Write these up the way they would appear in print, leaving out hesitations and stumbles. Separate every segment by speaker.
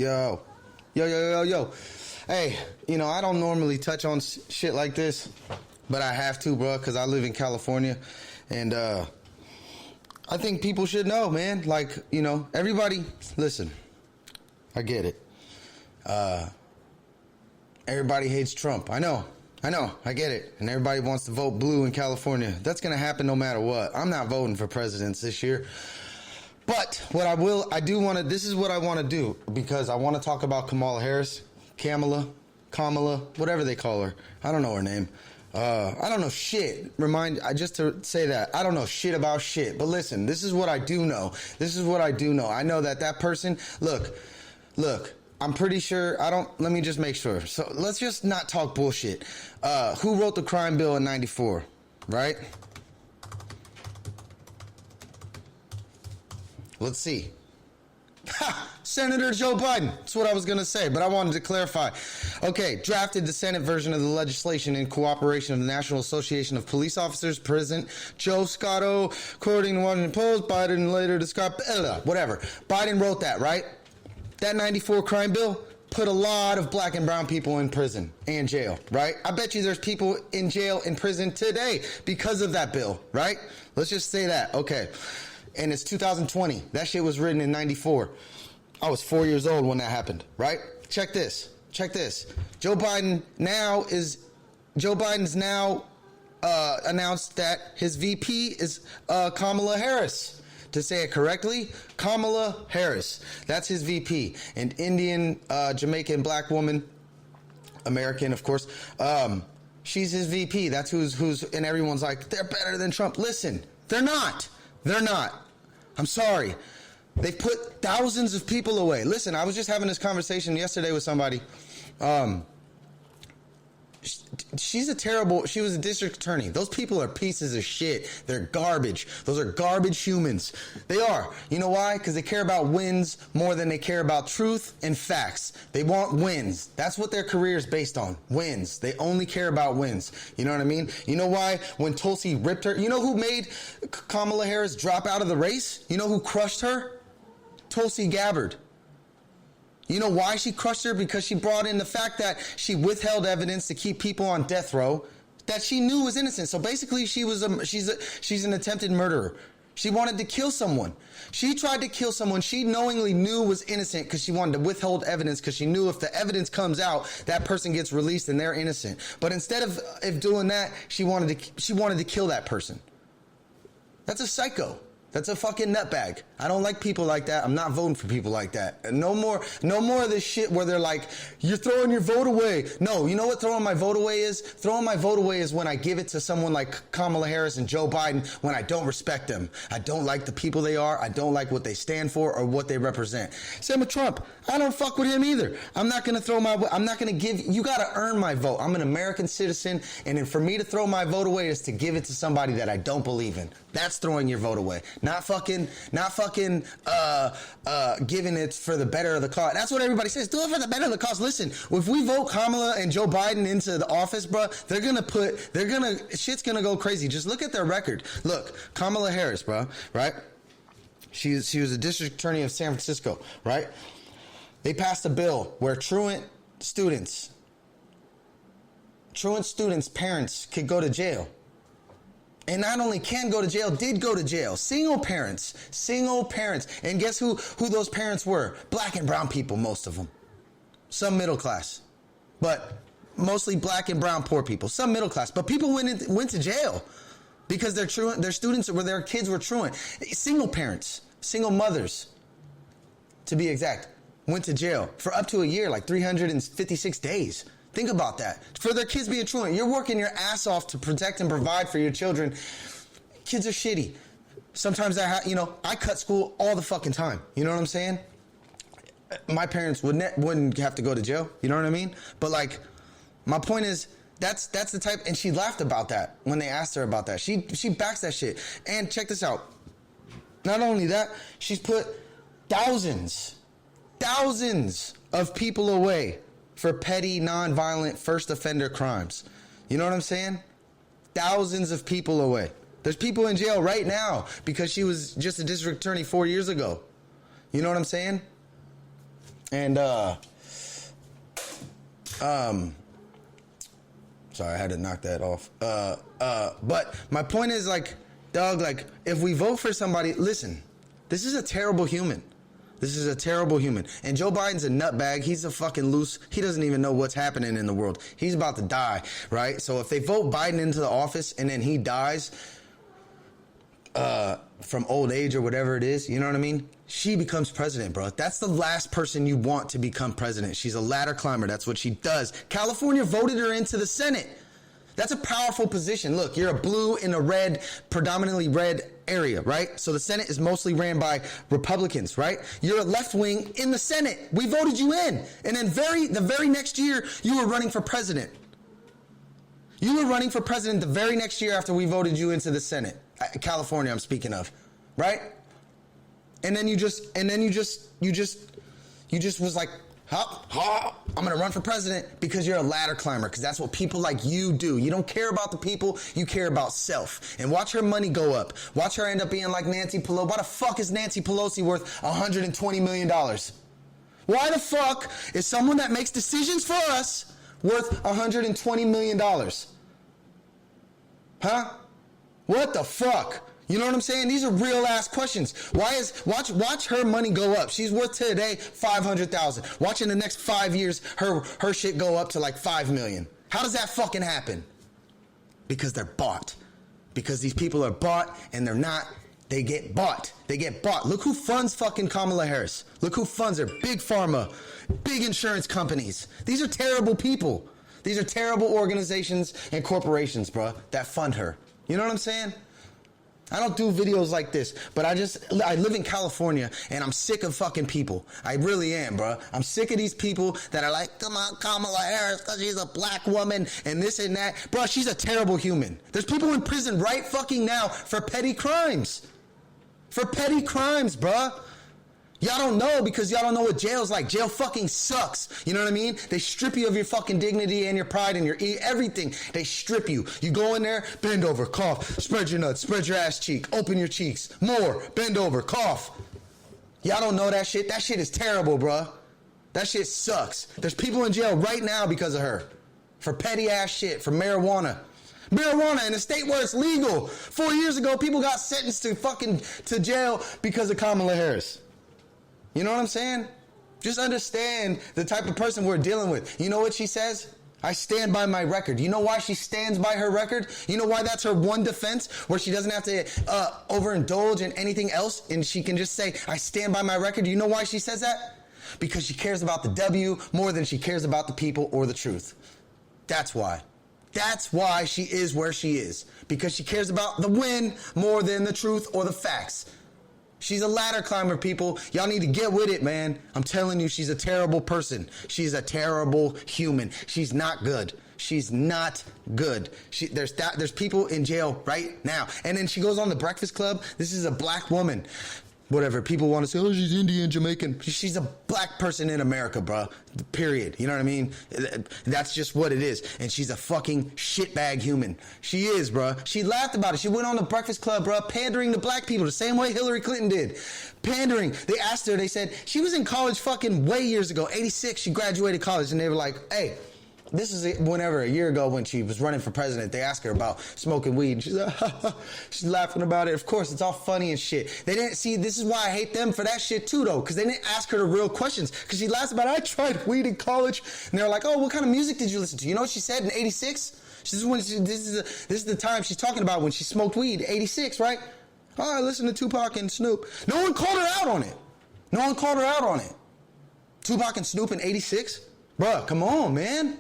Speaker 1: Yo. Yo, yo, yo, yo. Hey, I don't normally touch on shit like this, but I have to, bro, because I live in California. And I think people should know, man. Like, everybody, listen, I get it. Everybody hates Trump. I know, I get it. And everybody wants to vote blue in California. That's going to happen no matter what. I'm not voting for presidents this year. But this is what I want to do, because I want to talk about Kamala Harris, Kamala, whatever they call her. I don't know her name. I don't know shit. Just to say that, I don't know shit about shit. But listen, this is what I do know. I know that person, look, I'm pretty sure, let me just make sure. So let's just not talk bullshit. Who wrote the crime bill in 94, right? Let's see. Senator Joe Biden. That's what I was going to say, but I wanted to clarify. Okay, drafted the Senate version of the legislation in cooperation of the National Association of Police Officers. President Joe Scotto, according to Washington Post, Biden later described, whatever. Biden wrote that, right? That 94 crime bill put a lot of black and brown people in prison and jail, right? I bet you there's people in jail, in prison today because of that bill, right? Let's just say that. Okay. And it's 2020. That shit was written in 94. I was 4 years old when that happened, right? Check this. Joe Biden's now announced that his VP is Kamala Harris. To say it correctly, Kamala Harris. That's his VP. An Indian, Jamaican black woman, American, of course. She's his VP. That's who's, and everyone's like, they're better than Trump. Listen, they're not. I'm sorry. They've put thousands of people away. Listen, I was just having this conversation yesterday with somebody. She was a district attorney. Those people are pieces of shit. They're garbage. Those are garbage humans. They are. You know why? Because they care about wins more than they care about truth and facts. They want wins. That's what their career is based on. Wins. They only care about wins. You know what I mean? You know why? When Tulsi ripped her, you know who made Kamala Harris drop out of the race? You know who crushed her? Tulsi Gabbard. You know why she crushed her? Because she brought in the fact that she withheld evidence to keep people on death row that she knew was innocent. So basically, she's an attempted murderer. She wanted to kill someone. She tried to kill someone she knowingly knew was innocent because she wanted to withhold evidence because she knew if the evidence comes out, that person gets released and they're innocent. But instead of doing that, she wanted to kill that person. That's a psycho. That's a fucking nutbag. I don't like people like that. I'm not voting for people like that. No more of this shit where they're like, you're throwing your vote away. No, you know what throwing my vote away is? Throwing my vote away is when I give it to someone like Kamala Harris and Joe Biden when I don't respect them. I don't like the people they are. I don't like what they stand for or what they represent. Same with Trump. I don't fuck with him either. I'm not going to give, you got to earn my vote. I'm an American citizen, and then for me to throw my vote away is to give it to somebody that I don't believe in. That's throwing your vote away. Not fucking giving it for the better of the cause. That's what everybody says. Do it for the better of the cause. Listen, if we vote Kamala and Joe Biden into the office, bro, shit's gonna go crazy. Just look at their record. Look, Kamala Harris, bro, right? She was a district attorney of San Francisco, right? They passed a bill where truant students' parents could go to jail. And not only can go to jail, did go to jail. Single parents. And guess who those parents were? Black and brown people, most of them. Some middle class. But mostly black and brown poor people. Some middle class. But people went to jail because their kids were truant. Single parents, single mothers, to be exact, went to jail for up to a year, like 356 days. Think about that. For their kids being truant, you're working your ass off to protect and provide for your children. Kids are shitty. Sometimes I cut school all the fucking time. You know what I'm saying? My parents wouldn't have to go to jail. You know what I mean? But like, my point is, that's the type, and she laughed about that when they asked her about that. She backs that shit. And check this out. Not only that, she's put thousands of people away for petty, non-violent, first offender crimes. You know what I'm saying? Thousands of people away. There's people in jail right now because she was just a district attorney 4 years ago. You know what I'm saying? And, sorry, I had to knock that off. But my point is, like, dog, like, if we vote for somebody, listen, this is a terrible human. This is a terrible human. And Joe Biden's a nutbag. He's a fucking loose. He doesn't even know what's happening in the world. He's about to die, right? So if they vote Biden into the office and then he dies from old age or whatever it is, you know what I mean? She becomes president, bro. That's the last person you want to become president. She's a ladder climber. That's what she does. California voted her into the Senate. That's a powerful position. Look, you're a blue in a red, predominantly red area, right? So the Senate is mostly ran by Republicans, right? You're a left wing in the Senate. We voted you in. And then the very next year, you were running for president. You were running for president the very next year after we voted you into the Senate. California, I'm speaking of, right? And then you just was like, I'm going to run for president because you're a ladder climber, because that's what people like you do. You don't care about the people, you care about self. And watch her money go up. Watch her end up being like Nancy Pelosi. Why the fuck is Nancy Pelosi worth $120 million? Why the fuck is someone that makes decisions for us worth $120 million? Huh? What the fuck? You know what I'm saying? These are real ass questions. Watch her money go up. She's worth today $500,000. Watch in the next 5 years her shit go up to like $5 million. How does that fucking happen? Because they're bought. Because these people are bought and they're not. They get bought. They get bought. Look who funds fucking Kamala Harris. Look who funds her. Big pharma, big insurance companies. These are terrible people. These are terrible organizations and corporations, bruh, that fund her. You know what I'm saying? I don't do videos like this, but I live in California and I'm sick of fucking people. I really am, bro. I'm sick of these people that are like, come on, Kamala Harris, because she's a black woman and this and that. Bro, she's a terrible human. There's people in prison right fucking now for petty crimes. For petty crimes, bro. Y'all don't know because y'all don't know what jail's like. Jail fucking sucks. You know what I mean? They strip you of your fucking dignity and your pride and your everything. They strip you. You go in there, bend over, cough, spread your nuts, spread your ass cheek, open your cheeks, more, bend over, cough. Y'all don't know that shit. That shit is terrible, bruh. That shit sucks. There's people in jail right now because of her. For petty ass shit, for marijuana. Marijuana in a state where it's legal. 4 years ago, people got sentenced to jail because of Kamala Harris. You know what I'm saying? Just understand the type of person we're dealing with. You know what she says? I stand by my record. You know why she stands by her record? You know why that's her one defense, where she doesn't have to overindulge in anything else and she can just say, I stand by my record? You know why she says that? Because she cares about the W more than she cares about the people or the truth. That's why. That's why she is where she is. Because she cares about the win more than the truth or the facts. She's a ladder climber, people. Y'all need to get with it, man. I'm telling you, she's a terrible person. She's a terrible human. She's not good. She's not good. There's people in jail right now. And then she goes on the Breakfast Club. This is a black woman. Whatever. People want to say, oh, she's Indian, Jamaican. She's a black person in America, bro. Period. You know what I mean? That's just what it is. And she's a fucking shitbag human. She is, bro. She laughed about it. She went on the Breakfast Club, bro, pandering to black people the same way Hillary Clinton did. Pandering. They asked her, they said, she was in college fucking way years ago, 86. She graduated college. And they were like, hey, this is a year ago when she was running for president. They asked her about smoking weed. And she's like, she's laughing about it. Of course, it's all funny and shit. They didn't see, this is why I hate them for that shit too, though, because they didn't ask her the real questions. Because she laughs about it. I tried weed in college. And they're like, oh, what kind of music did you listen to? You know what she said in 86? This is the time she's talking about when she smoked weed, 86, right? Oh, I listened to Tupac and Snoop. No one called her out on it. No one called her out on it. Tupac and Snoop in 86? Bruh, come on, man.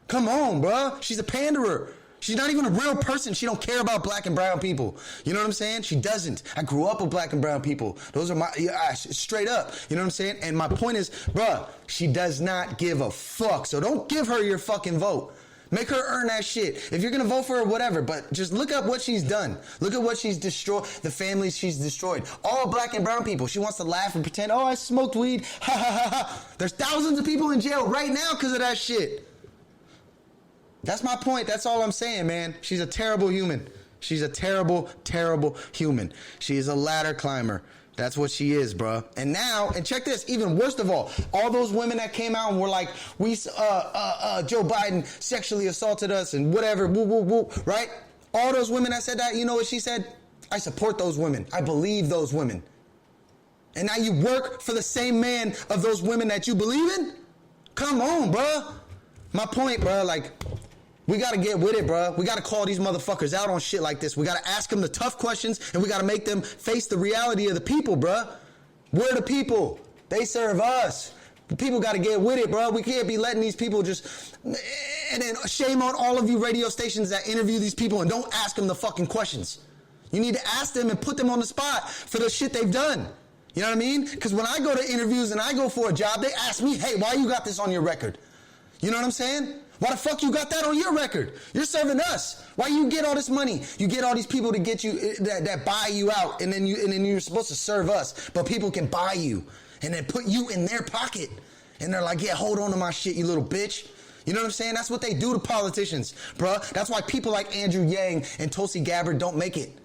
Speaker 1: Come on, bruh. She's a panderer. She's not even a real person. She don't care about black and brown people. You know what I'm saying? She doesn't. I grew up with black and brown people. Those are straight up. You know what I'm saying? And my point is, bruh, she does not give a fuck. So don't give her your fucking vote. Make her earn that shit. If you're going to vote for her, whatever. But just look up what she's done. Look at what she's destroyed. The families she's destroyed. All black and brown people. She wants to laugh and pretend, oh, I smoked weed. Ha, ha, ha, ha. There's thousands of people in jail right now because of that shit. That's my point. That's all I'm saying, man. She's a terrible human. She's a terrible, terrible human. She is a ladder climber. That's what she is, bro. And now, and check this, even worst of all those women that came out and were like, Joe Biden sexually assaulted us and whatever, woo, woo, woo, right? All those women that said that, you know what she said? I support those women. I believe those women. And now you work for the same man of those women that you believe in? Come on, bro. My point, bro, like, we got to get with it, bro. We got to call these motherfuckers out on shit like this. We got to ask them the tough questions, and we got to make them face the reality of the people, bro. We're the people. They serve us. The people got to get with it, bro. We can't be letting these people just... And then shame on all of you radio stations that interview these people and don't ask them the fucking questions. You need to ask them and put them on the spot for the shit they've done. You know what I mean? Because when I go to interviews and I go for a job, they ask me, hey, why you got this on your record? You know what I'm saying? Why the fuck you got that on your record? You're serving us. Why you get all this money? You get all these people to get you that buy you out, and then you're supposed to serve us. But people can buy you and then put you in their pocket, and they're like, yeah, hold on to my shit, you little bitch. You know what I'm saying? That's what they do to politicians, bruh. That's why people like Andrew Yang and Tulsi Gabbard don't make it.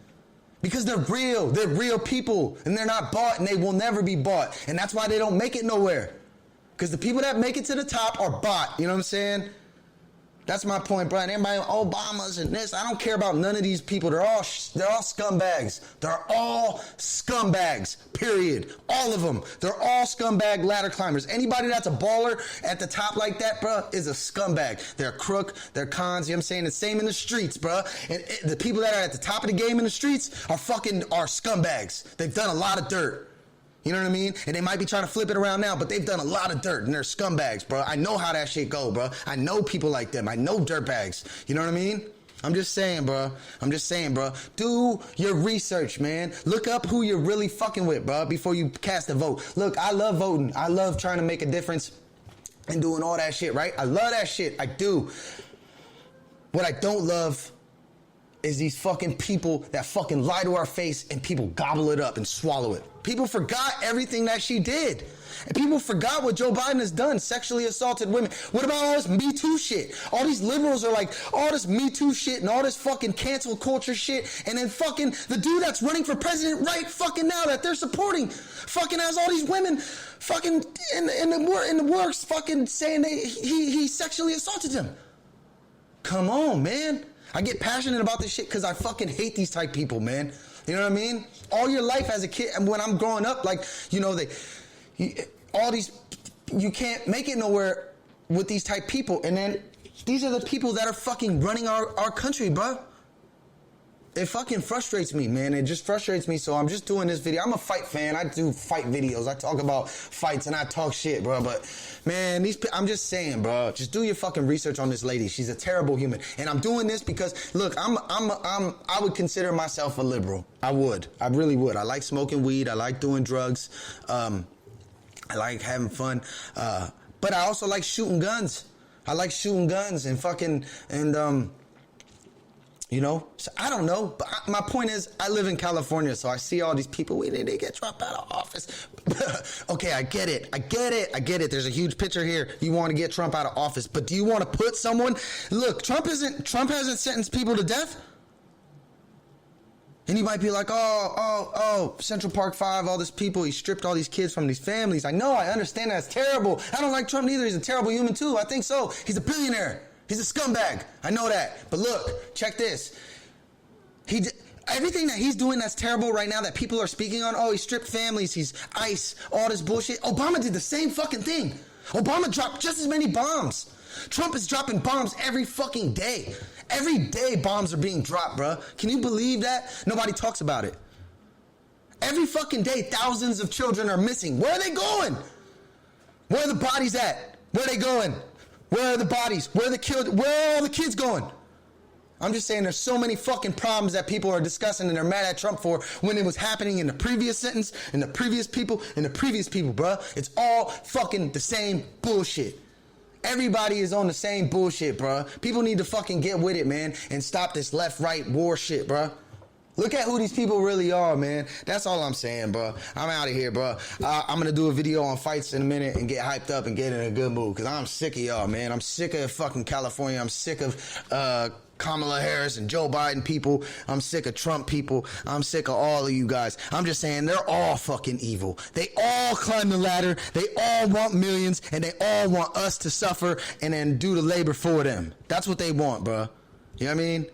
Speaker 1: Because they're real. They're real people, and they're not bought, and they will never be bought. And that's why they don't make it nowhere. Because the people that make it to the top are bought. You know what I'm saying? That's my point, bro. And everybody, Obamas and this. I don't care about none of these people. They're all scumbags. They're all scumbags, period. All of them. They're all scumbag ladder climbers. Anybody that's a baller at the top like that, bro, is a scumbag. They're a crook. They're cons. You know what I'm saying? The same in the streets, bro. And the people that are at the top of the game in the streets are scumbags. They've done a lot of dirt. You know what I mean? And they might be trying to flip it around now, but they've done a lot of dirt, and they're scumbags, bro. I know how that shit go, bro. I know people like them. I know dirtbags. You know what I mean? I'm just saying, bro. Do your research, man. Look up who you're really fucking with, bro, before you cast a vote. Look, I love voting. I love trying to make a difference and doing all that shit, right? I love that shit. I do. What I don't love is these fucking people that fucking lie to our face and people gobble it up and swallow it. People forgot everything that she did. And people forgot what Joe Biden has done, sexually assaulted women. What about all this Me Too shit? All these liberals are like, all this Me Too shit and all this fucking cancel culture shit. And then fucking the dude that's running for president right fucking now that they're supporting fucking has all these women fucking in the works fucking saying he sexually assaulted them. Come on, man. I get passionate about this shit because I fucking hate these type people, man. You know what I mean? All your life as a kid, and when I'm growing up, like, you know, you can't make it nowhere with these type people. And then these are the people that are fucking running our country, bro. It fucking frustrates me, man. It just frustrates me. So I'm just doing this video. I'm a fight fan. I do fight videos. I talk about fights and I talk shit, bro. But man, I'm just saying, bro. Just do your fucking research on this lady. She's a terrible human. And I'm doing this because, look, I would consider myself a liberal. I would. I really would. I like smoking weed. I like doing drugs. I like having fun. But I also like shooting guns. I like shooting guns and fucking you know, so I don't know, but my point is, I live in California, so I see all these people, they get Trump out of office. Okay, I get it. There's a huge picture here. You want to get Trump out of office, but do you want to put someone? Look, Trump hasn't sentenced people to death. And you might be like, oh, Central Park 5, all these people, he stripped all these kids from these families. I know, I understand that's terrible. I don't like Trump neither. He's a terrible human too. I think so. He's a billionaire. He's a scumbag. I know that. But look, check this. Everything that he's doing that's terrible right now that people are speaking on, he stripped families, he's ICE, all this bullshit. Obama did the same fucking thing. Obama dropped just as many bombs. Trump is dropping bombs every fucking day. Every day bombs are being dropped, bro. Can you believe that? Nobody talks about it. Every fucking day, thousands of children are missing. Where are they going? Where are the bodies at? Where are they going? Where are the bodies? Where are all the kids going? I'm just saying there's so many fucking problems that people are discussing and they're mad at Trump for when it was happening in the previous sentence, and the previous people, bruh. It's all fucking the same bullshit. Everybody is on the same bullshit, bruh. People need to fucking get with it, man, and stop this left-right war shit, bruh. Look at who these people really are, man. That's all I'm saying, bro. I'm out of here, bro. I'm going to do a video on fights in a minute and get hyped up and get in a good mood because I'm sick of y'all, man. I'm sick of fucking California. I'm sick of Kamala Harris and Joe Biden people. I'm sick of Trump people. I'm sick of all of you guys. I'm just saying they're all fucking evil. They all climb the ladder. They all want millions, and they all want us to suffer and then do the labor for them. That's what they want, bro. You know what I mean?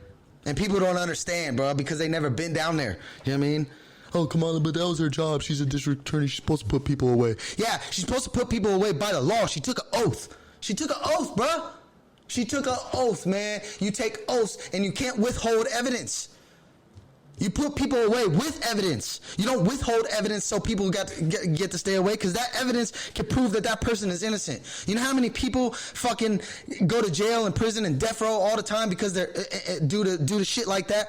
Speaker 1: And people don't understand, bro, because they never been down there. You know what I mean? Oh, Kamala, but that was her job. She's a district attorney. She's supposed to put people away. Yeah, she's supposed to put people away by the law. She took an oath. She took an oath, bro. She took an oath, man. You take oaths, and you can't withhold evidence. You put people away with evidence. You don't withhold evidence so people get to stay away, because that evidence can prove that that person is innocent. You know how many people fucking go to jail and prison and death row all the time because they're due to shit like that?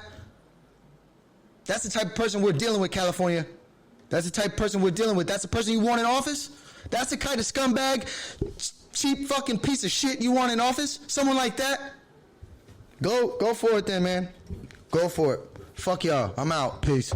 Speaker 1: That's the type of person we're dealing with, California. That's the type of person we're dealing with. That's the person you want in office? That's the kind of scumbag, cheap fucking piece of shit you want in office? Someone like that? Go for it then, man. Go for it. Fuck y'all. I'm out. Peace.